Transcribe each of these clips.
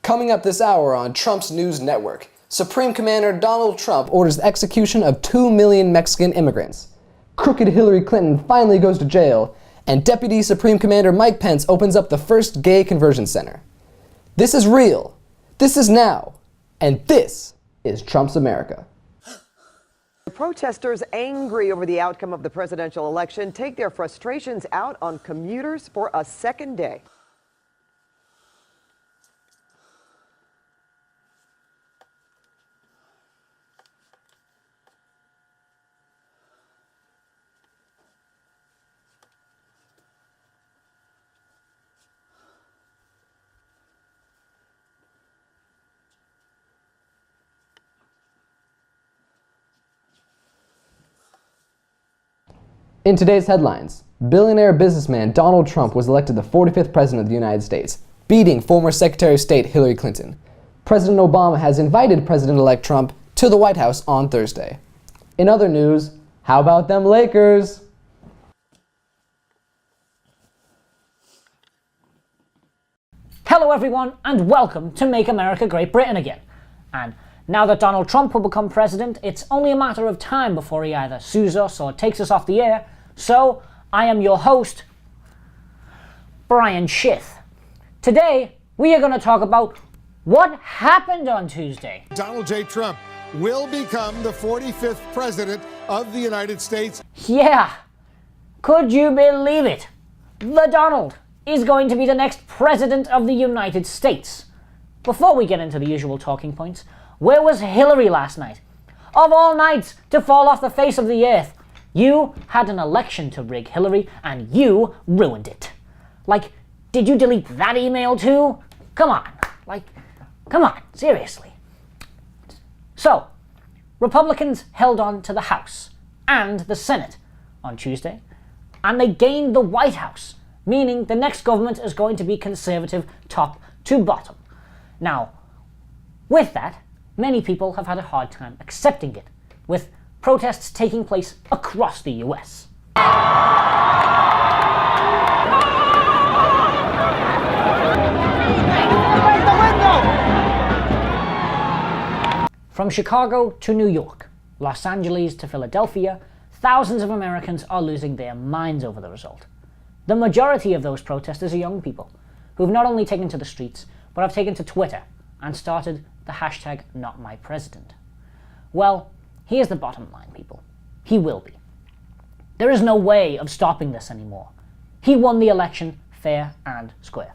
Coming up this hour on Trump's News Network, Supreme Commander Donald Trump orders the execution of 2 million Mexican immigrants. Crooked Hillary Clinton finally goes to jail, and Deputy Supreme Commander Mike Pence opens up the first gay conversion center. This is real, this is now, and this is Trump's America. The protesters, angry over the outcome of the presidential election, take their frustrations out on commuters for a second day. In today's headlines, billionaire businessman Donald Trump was elected the 45th President of the United States, beating former Secretary of State Hillary Clinton. President Obama has invited President-elect Trump to the White House on Thursday. In other news, how about them Lakers? Hello everyone, and welcome to Make America Great Britain Again. And now that Donald Trump will become president, it's only a matter of time before he either sues us or takes us off the air. So, I am your host, Brian Shith. Today, we are going to talk about what happened on Tuesday. Donald J. Trump will become the 45th President of the United States. Yeah, could you believe it? The Donald is going to be the next President of the United States. Before we get into the usual talking points, where was Hillary last night? Of all nights to fall off the face of the earth, you had an election to rig, Hillary, and you ruined it. Like, did you delete that email too? Come on, seriously. So, Republicans held on to the House and the Senate on Tuesday, and they gained the White House, meaning the next government is going to be conservative top to bottom. Now, with that, many people have had a hard time accepting it, with protests taking place across the US. From Chicago to New York, Los Angeles to Philadelphia, thousands of Americans are losing their minds over the result. The majority of those protesters are young people, who've not only taken to the streets, but have taken to Twitter and started the hashtag #NotMyPresident. Well, here's the bottom line, people. He will be. There is no way of stopping this anymore. He won the election fair and square.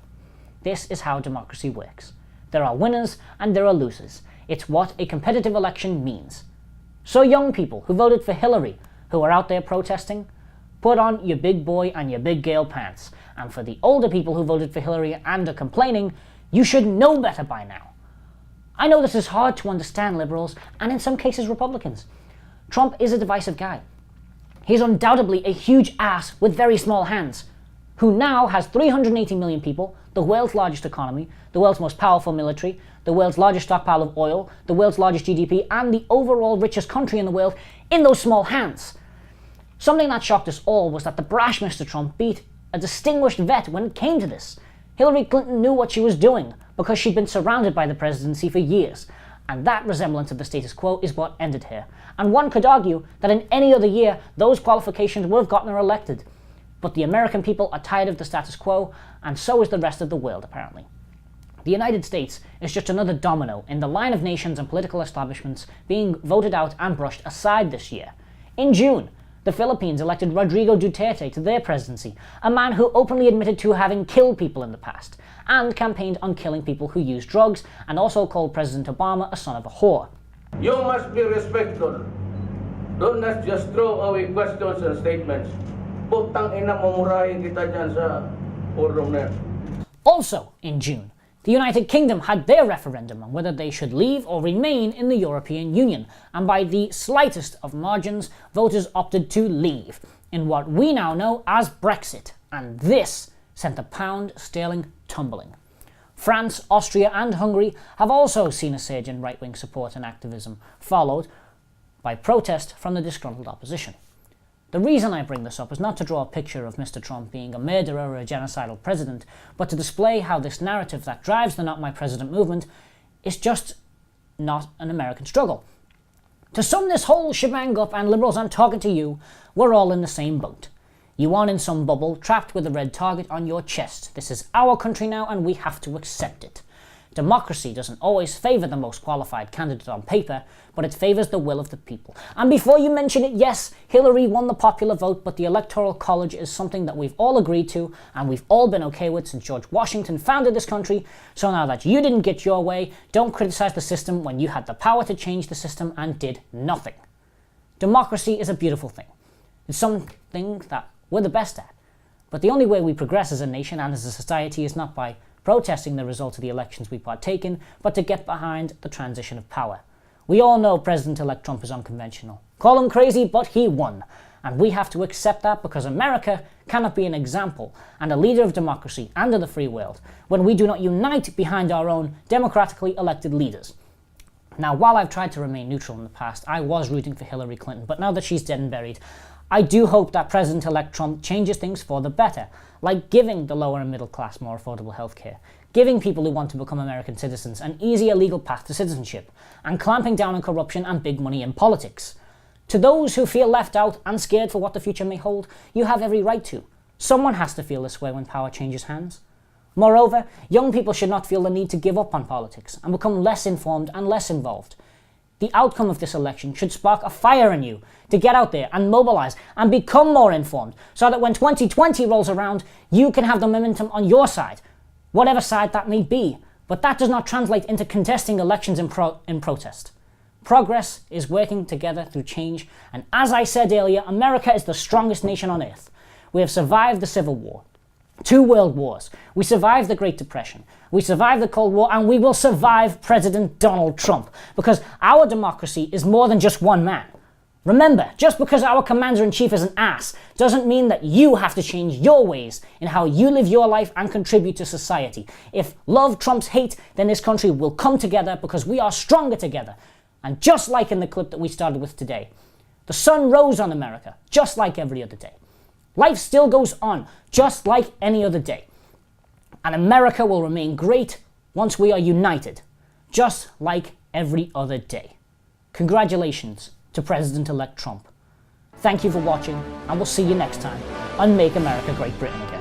This is how democracy works. There are winners and there are losers. It's what a competitive election means. So young people who voted for Hillary, who are out there protesting, put on your big boy and your big girl pants. And for the older people who voted for Hillary and are complaining, you should know better by now. I know this is hard to understand, liberals, and in some cases Republicans. Trump is a divisive guy. He's undoubtedly a huge ass with very small hands, who now has 380 million people, the world's largest economy, the world's most powerful military, the world's largest stockpile of oil, the world's largest GDP, and the overall richest country in the world in those small hands. Something that shocked us all was that the brash Mr. Trump beat a distinguished vet when it came to this. Hillary Clinton knew what she was doing because she'd been surrounded by the presidency for years, and that resemblance of the status quo is what ended her. And one could argue that in any other year, those qualifications would have gotten her elected. But the American people are tired of the status quo, and so is the rest of the world, apparently. The United States is just another domino in the line of nations and political establishments being voted out and brushed aside this year. In June, the Philippines elected Rodrigo Duterte to their presidency, a man who openly admitted to having killed people in the past, and campaigned on killing people who use drugs, and also called President Obama a son of a whore. You must be respectful. Do not just throw away questions and statements. Putang ina mamurahin kita dyan sa forum na. Also in June, the United Kingdom had their referendum on whether they should leave or remain in the European Union, and by the slightest of margins, voters opted to leave, in what we now know as Brexit, and this sent the pound sterling tumbling. France, Austria and Hungary have also seen a surge in right-wing support and activism, followed by protest from the disgruntled opposition. The reason I bring this up is not to draw a picture of Mr. Trump being a murderer or a genocidal president, but to display how this narrative that drives the Not My President movement is just not an American struggle. To sum this whole shebang up, and liberals, I'm talking to you, we're all in the same boat. You aren't in some bubble, trapped with a red target on your chest. This is our country now, and we have to accept it. Democracy doesn't always favour the most qualified candidate on paper, but it favours the will of the people. And before you mention it, yes, Hillary won the popular vote, but the Electoral College is something that we've all agreed to, and we've all been okay with since George Washington founded this country. So now that you didn't get your way, don't criticise the system when you had the power to change the system and did nothing. Democracy is a beautiful thing. It's something that we're the best at. But the only way we progress as a nation and as a society is not by protesting the result of the elections we partake in, but to get behind the transition of power. We all know President-elect Trump is unconventional. Call him crazy, but he won. And we have to accept that, because America cannot be an example and a leader of democracy and of the free world when we do not unite behind our own democratically elected leaders. Now, while I've tried to remain neutral in the past, I was rooting for Hillary Clinton, but now that she's dead and buried, I do hope that President-elect Trump changes things for the better, like giving the lower and middle class more affordable healthcare, giving people who want to become American citizens an easier legal path to citizenship, and clamping down on corruption and big money in politics. To those who feel left out and scared for what the future may hold, you have every right to. Someone has to feel this way when power changes hands. Moreover, young people should not feel the need to give up on politics and become less informed and less involved. The outcome of this election should spark a fire in you to get out there and mobilise and become more informed, so that when 2020 rolls around, you can have the momentum on your side, whatever side that may be. But that does not translate into contesting elections in protest. Progress is working together through change, and as I said earlier, America is the strongest nation on earth. We have survived the Civil War, 2 world wars, we survived the Great Depression, we survived the Cold War, and we will survive President Donald Trump, because our democracy is more than just one man. Remember, just because our commander-in-chief is an ass doesn't mean that you have to change your ways in how you live your life and contribute to society. If love trumps hate, then this country will come together, because we are stronger together. And just like in the clip that we started with today, the sun rose on America, just like every other day. Life still goes on, just like any other day. And America will remain great once we are united, just like every other day. Congratulations to President-elect Trump. Thank you for watching, and we'll see you next time on Make America Great Britain Again.